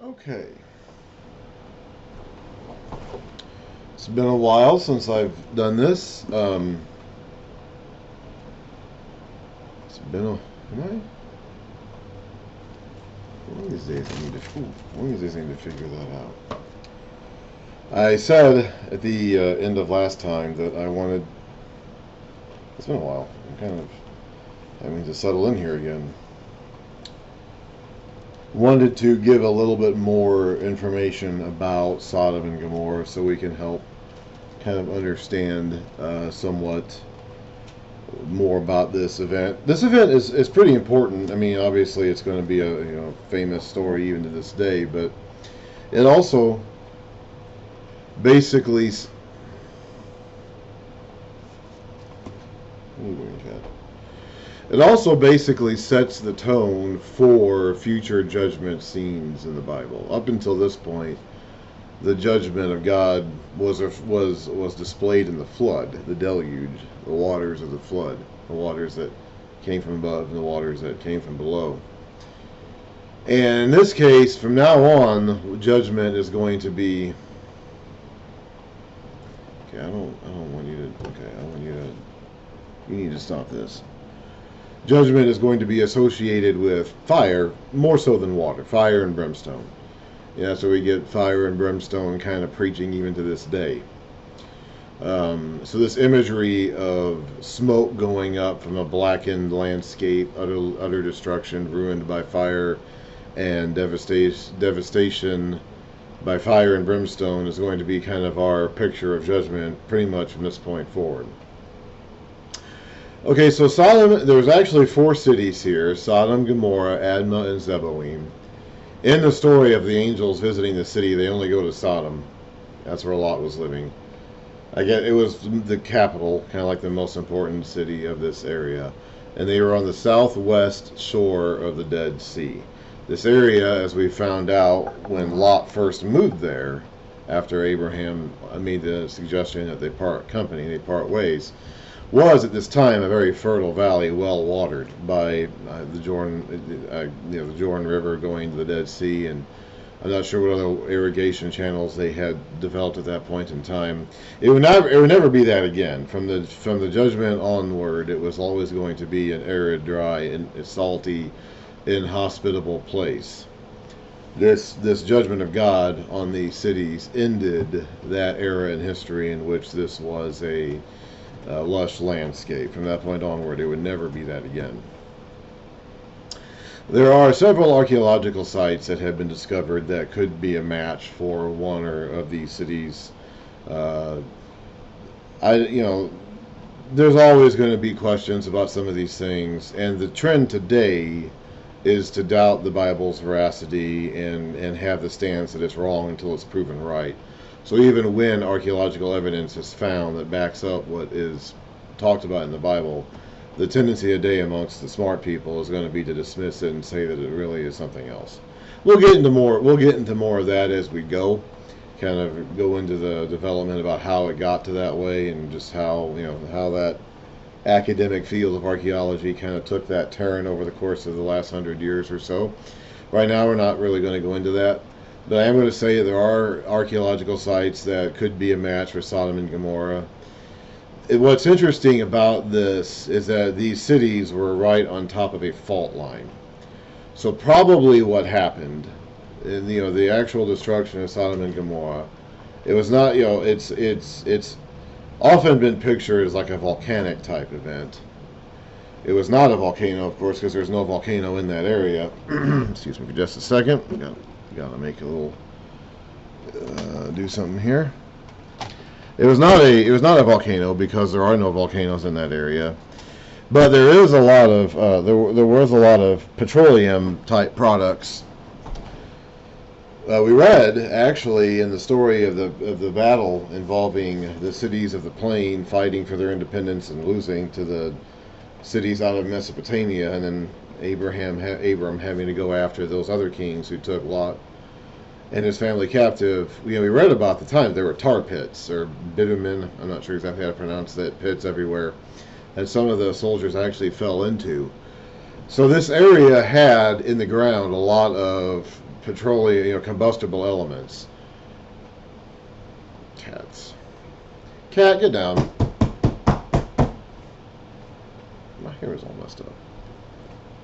Okay. It's been a while since I've done this. It's been a. Am I? One of these days I need to. One of these days I need to figure that out. I said at the end of last time that I wanted. It's been a while. I'm kind of having to settle in here again. Wanted to give a little bit more information about Sodom and Gomorrah so we can help kind of understand somewhat more about this event. This event is pretty important. I mean, obviously, it's going to be a famous story even to this day, but it also basically sets the tone for future judgment scenes in the Bible. Up until this point, the judgment of God was displayed in the flood, the deluge, the waters of the flood, the waters that came from above and the waters that came from below. And in this case, from now on, judgment is going to be. Okay, I don't want you to. Okay, I want you to. You need to stop this. Judgment is going to be associated with fire more so than water, fire and brimstone. Yeah, so we get fire and brimstone kind of preaching even to this day. So this imagery of smoke going up from a blackened landscape, utter destruction, ruined by fire, and devastation by fire and brimstone is going to be kind of our picture of judgment pretty much from this point forward. Okay, so Sodom, there's actually 4 cities here: Sodom, Gomorrah, Admah, and Zeboim. In the story of the angels visiting the city, they only go to Sodom. That's where Lot was living. I get it was the capital, kind of like the most important city of this area. And they were on the southwest shore of the Dead Sea. This area, as we found out when Lot first moved there, after Abraham made the suggestion that they part ways, was at this time a very fertile valley, well watered by the Jordan River going to the Dead Sea, and I'm not sure what other irrigation channels they had developed at that point in time. It would never be that again. From the judgment onward, it was always going to be an arid, dry, and salty, inhospitable place. This judgment of God on these cities ended that era in history in which this was a lush landscape. From that point onward, it would never be that again. There are several archaeological sites that have been discovered that could be a match for one or of these cities. Uh, there's always going to be questions about some of these things, and the trend today is to doubt the Bible's veracity and have the stance that it's wrong until it's proven right. So even when archaeological evidence is found that backs up what is talked about in the Bible, the tendency today amongst the smart people is going to be to dismiss it and say that it really is something else. We'll get into more of that as we go. Kind of go into the development about how it got to that way and just how that academic field of archaeology kind of took that turn over the course of the last 100 years or so. Right now, we're not really going to go into that. But I am going to say there are archaeological sites that could be a match for Sodom and Gomorrah. What's interesting about this is that these cities were right on top of a fault line. So probably what happened, in, the actual destruction of Sodom and Gomorrah, it was not, it's often been pictured as like a volcanic type event. It was not a volcano, of course, because there's no volcano in that area. Excuse me for just a second. Gotta make a little do something here. It was not a volcano because there are no volcanoes in that area, but there is a lot of there was a lot of petroleum type products. We read actually in the story of the battle involving the cities of the plain fighting for their independence and losing to the cities out of Mesopotamia, and then Abram having to go after those other kings who took Lot and his family captive. We read about the time there were tar pits or bitumen. I'm not sure exactly how to pronounce that. Pits everywhere, and some of the soldiers actually fell into. So this area had in the ground a lot of petroleum, combustible elements. Cats. Cat, get down. My hair is all messed up.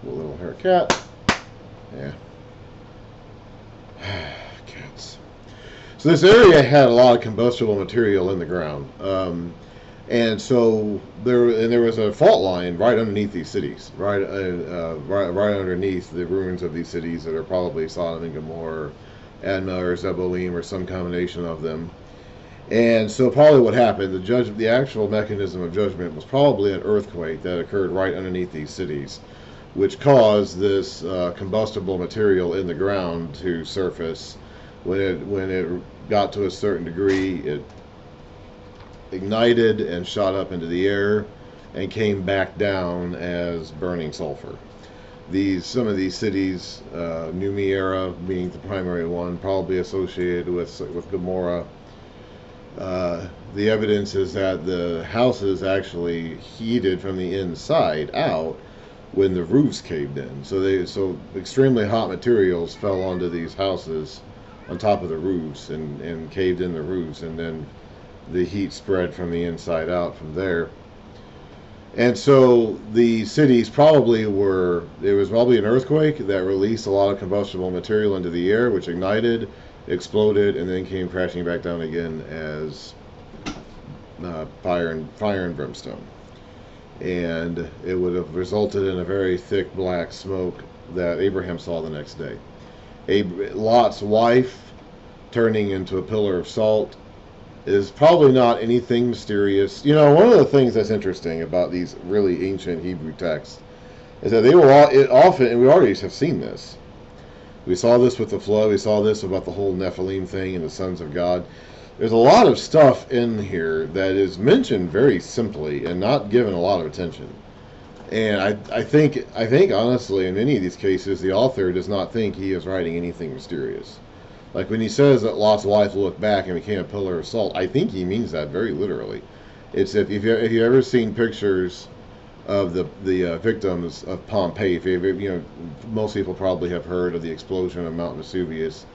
A little hair cat. Yeah. Cats. So this area had a lot of combustible material in the ground. And so there was a fault line right underneath these cities, right underneath the ruins of these cities that are probably Sodom and Gomorrah, Admah or Zeboim, or some combination of them. And so probably what happened, the actual mechanism of judgment was probably an earthquake that occurred right underneath these cities, which caused this combustible material in the ground to surface. When it got to a certain degree, it ignited and shot up into the air and came back down as burning sulfur. Some of these cities, Numiera being the primary one, probably associated with Gomorrah. The evidence is that the houses actually heated from the inside out when the roofs caved in. So extremely hot materials fell onto these houses on top of the roofs and caved in the roofs, and then the heat spread from the inside out from there. And so the cities there was probably an earthquake that released a lot of combustible material into the air, which ignited, exploded, and then came crashing back down again as fire and brimstone. And it would have resulted in a very thick black smoke that Abraham saw the next day. Lot's wife turning into a pillar of salt is probably not anything mysterious. One of the things that's interesting about these really ancient Hebrew texts is that they were often, and we already have seen this. We saw this with the flood. We saw this about the whole Nephilim thing and the sons of God. There's a lot of stuff in here that is mentioned very simply and not given a lot of attention. And I think honestly, in many of these cases, the author does not think he is writing anything mysterious. Like when he says that Lot's wife looked back and became a pillar of salt, I think he means that very literally. It's if you've ever seen pictures of the victims of Pompeii, most people probably have heard of the explosion of Mount Vesuvius,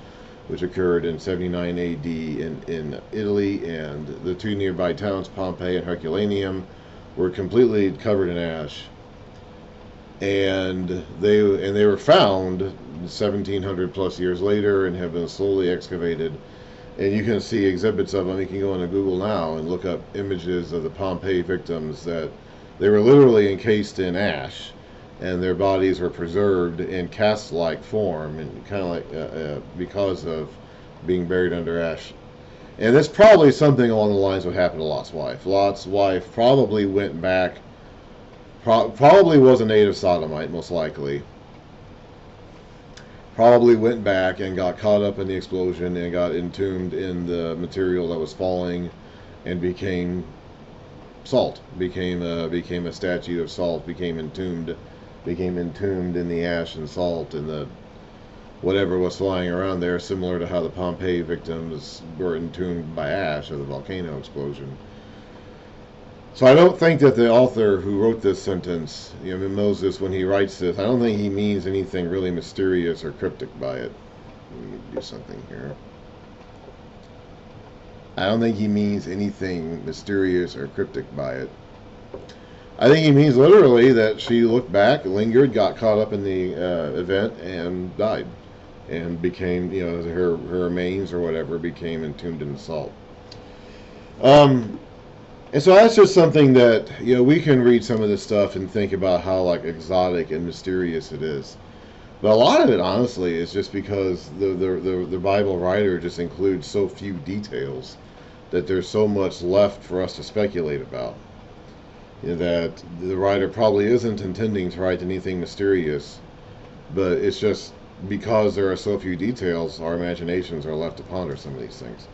which occurred in 79 AD in Italy, and the two nearby towns, Pompeii and Herculaneum, were completely covered in ash. And they were found 1,700 plus years later and have been slowly excavated. And you can see exhibits of them. You can go into Google now and look up images of the Pompeii victims that they were literally encased in ash, and their bodies were preserved in cast-like form, and kind of like because of being buried under ash. And that's probably something along the lines of what happened to Lot's wife. Lot's wife probably went back. Probably was a native Sodomite, most likely. Probably went back and got caught up in the explosion and got entombed in the material that was falling, and became salt. Became a statue of salt. Became entombed in the ash and salt and the whatever was flying around there, similar to how the Pompeii victims were entombed by ash of the volcano explosion. So I don't think that the author who wrote this sentence, Moses, when he writes this, I don't think he means anything really mysterious or cryptic by it. Let me do something here. I don't think he means anything mysterious or cryptic by it. I think he means literally that she looked back, lingered, got caught up in the event, and died. And became, her remains or whatever became entombed in the salt. And so that's just something that, we can read some of this stuff and think about how, like, exotic and mysterious it is. But a lot of it, honestly, is just because the Bible writer just includes so few details that there's so much left for us to speculate about. That the writer probably isn't intending to write anything mysterious, but it's just because there are so few details, our imaginations are left to ponder some of these things.